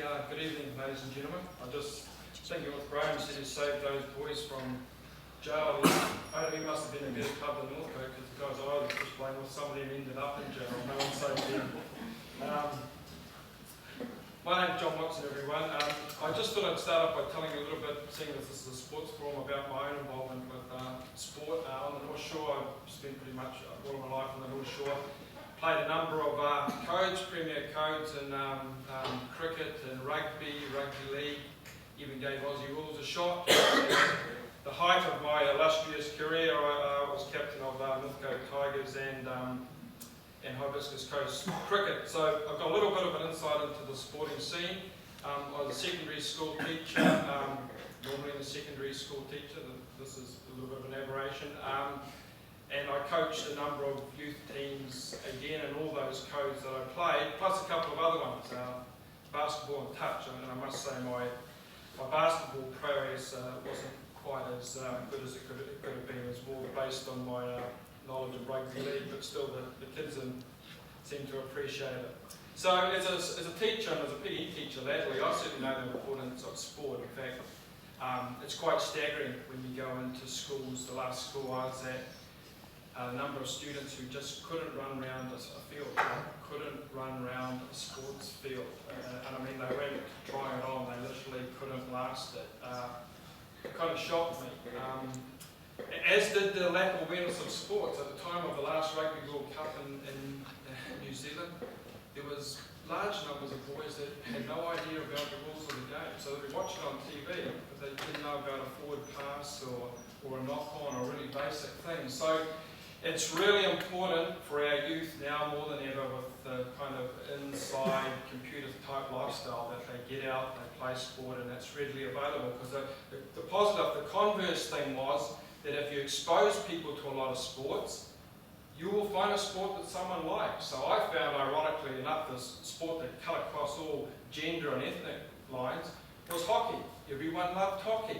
Good evening, ladies and gentlemen. I just thinking what Graham said, he saved those boys from jail. He must have been a better club than Northcote, because the guys I was just playing with, some of them ended up in jail. No one saved them. My name's John Watson, everyone. I just thought I'd start off by telling you a little bit, seeing as this is a sports forum, about my own involvement with sport. On the North Shore, I've spent pretty much all of my life on the North Shore. Played a number of codes, premier codes in cricket and rugby league, even gave Aussie rules a shot. The height of my illustrious career, I was captain of Northcote Tigers and Hibiscus Coast cricket. So I've got a little bit of an insight into the sporting scene. I was a secondary school teacher, normally a secondary school teacher. This is a little bit of an aberration. And I coached a number of youth teams again in all those codes that I played, plus a couple of other ones, basketball and touch. And I must say my basketball prowess wasn't quite as good as it could have been. It was more based on my knowledge of rugby league, but still the kids seemed to appreciate it. So as a teacher and as a PE teacher lately, I certainly know the importance of sport. In fact, it's quite staggering when you go into schools. The last school I was at, a number of students who just couldn't run around a field, couldn't run around a sports field. And I mean, they went trying it on, they literally couldn't last it. It kind of shocked me. As did the lack of awareness of sports. At the time of the last Rugby World Cup in New Zealand, there was large numbers of boys that had no idea about the rules of the game. So they'd be watching on TV, but they didn't know about a forward pass or a knock-on or really basic things. So it's really important for our youth now more than ever, with the kind of inside computer type lifestyle, that they get out, they play sport, and that's readily available. Because the positive, the converse thing was that if you expose people to a lot of sports, you will find a sport that someone likes. So I found, ironically enough, this sport that cut across all gender and ethnic lines was hockey. Everyone loved hockey.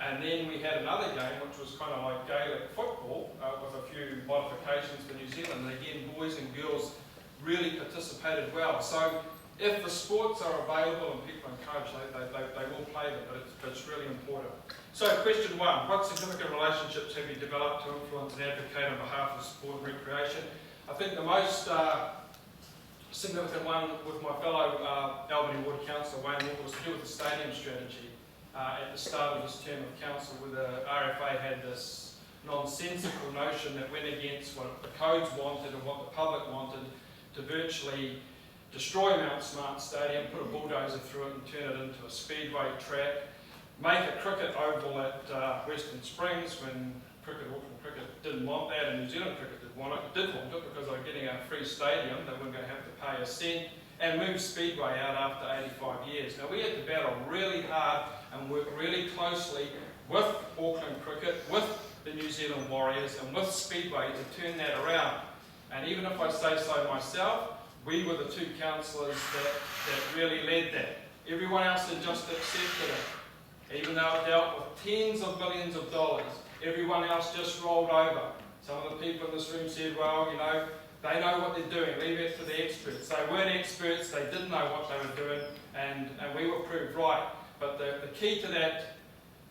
And then we had another game which was kind of like Gaelic football with a few modifications for New Zealand. And again, boys and girls really participated well. So if the sports are available and people are encouraged, they will play them, but it's really important. So question one, what significant relationships have you developed to influence and advocate on behalf of sport and recreation? I think the most significant one with my fellow Albany Ward Councillor Wayne Walker was to do with the stadium strategy. At the start of this term of council, where the RFA had this nonsensical notion that went against what the codes wanted and what the public wanted, to virtually destroy Mount Smart Stadium, put a bulldozer through it and turn it into a speedway track, make a cricket oval at Western Springs when Auckland Cricket didn't want that, and New Zealand Cricket did want it because they were getting a free stadium, they weren't going to have to pay a cent, and move Speedway out after 85 years. Now we had to battle really hard and work really closely with Auckland Cricket, with the New Zealand Warriors and with Speedway to turn that around. And even if I say so myself, we were the two councillors that really led that. Everyone else had just accepted it. Even though it dealt with tens of millions of dollars, everyone else just rolled over. Some of the people in this room said, well, you know, they know what they're doing, leave it to the experts. They weren't experts, they didn't know what they were doing, and we were proved right. But the key to that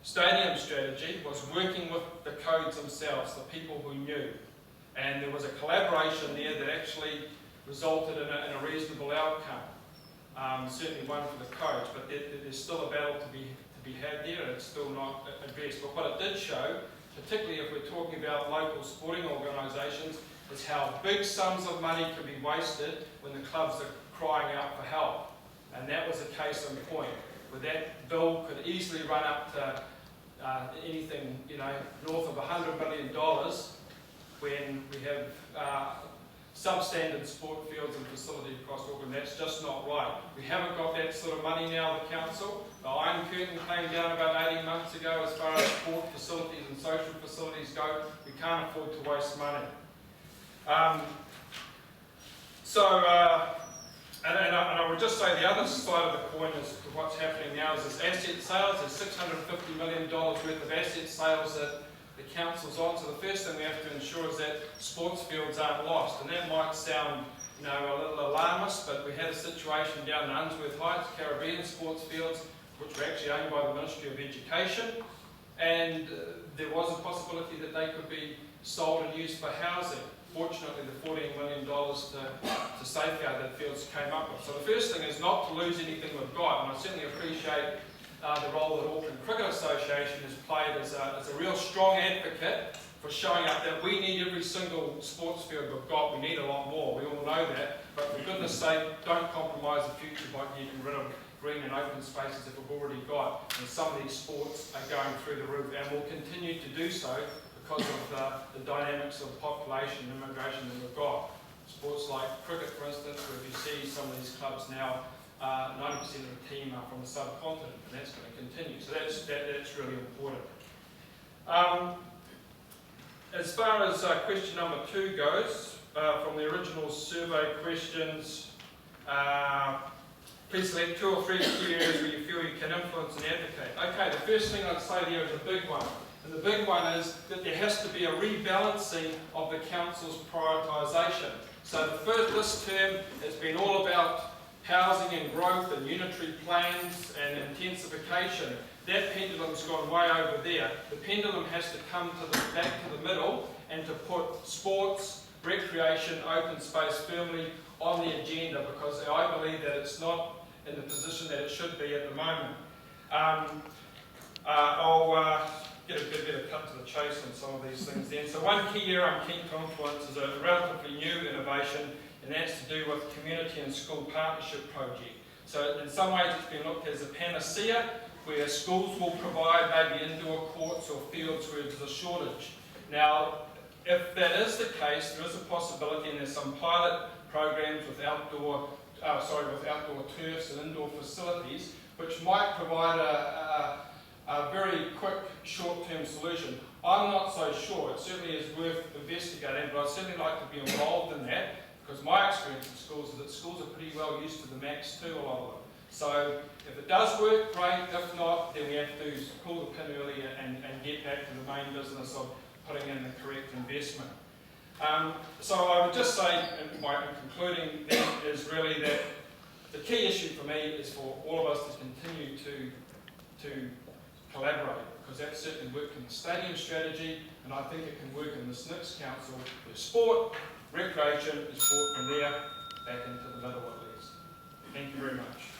stadium strategy was working with the codes themselves, the people who knew. And there was a collaboration there that actually resulted in a reasonable outcome. Certainly one for the codes, but there's still a battle to be had there, and it's still not addressed. But what it did show, particularly if we're talking about local sporting organisations, is how big sums of money can be wasted when the clubs are crying out for help. And that was a case in point, where that bill could easily run up to anything, you know, north of $100 million, when we have substandard sport fields and facilities across Auckland. That's just not right. We haven't got that sort of money now, the council. The Iron Curtain came down about 18 months ago as far as sport facilities and social facilities go. We can't afford to waste money. And I would just say the other side of the coin is to what's happening now is this asset sales. There's $650 million worth of asset sales that the council's on. So the first thing we have to ensure is that sports fields aren't lost. And that might sound a little alarmist, but we had a situation down in Unsworth Heights, Caribbean sports fields, which were actually owned by the Ministry of Education, and there was a possibility that they could be sold and used for housing. Fortunately, the $14 million to safeguard that fields came up with. So the first thing is not to lose anything we've got, and I certainly appreciate the role that Auckland Cricket Association has played as a real strong advocate for showing up that we need every single sports field we've got. We need a lot more, we all know that, but for goodness sake, don't compromise the future by getting rid of green and open spaces that we've already got. And some of these sports are going through the roof and will continue to do so because of the dynamics of population and immigration that we've got. Sports like cricket, for instance, where you see some of these clubs now, 90% of the team are from the subcontinent, and that's going to continue. So that's really important. As far as question number 2 goes, from the original survey questions, please select 2 or 3 key areas where you feel you can influence and advocate. Okay, the first thing I'd say there is a big one. And the big one is that there has to be a rebalancing of the council's prioritisation. So this term has been all about housing and growth and unitary plans and intensification. That pendulum's gone way over there. The pendulum has to come back to the middle and to put sports, recreation, open space firmly on the agenda, because I believe that it's not in the position that it should be at the moment. I'll get a bit of cut to the chase on some of these things then. So one key area I'm keen to influence is a relatively new innovation, and that's to do with community and school partnership project. So in some ways it's been looked at as a panacea, where schools will provide maybe indoor courts or fields where there's a shortage. Now, if that is the case, there is a possibility, and there's some pilot programs with outdoor turfs and indoor facilities, which might provide a very quick short-term solution. I'm not so sure. It certainly is worth investigating, but I'd certainly like to be involved in that, because my experience in schools is that schools are pretty well used to the max too, a lot of them. So if it does work, great. If not, then we have to pull the pin earlier and get back to the main business of putting in the correct investment. So I would just say, in concluding, then, is really that the key issue for me is for all of us to continue to collaborate, because that's certainly worked in the stadium strategy, and I think it can work in the SNCS Council, where sport, recreation is brought from there back into the middle at least. Thank you very much.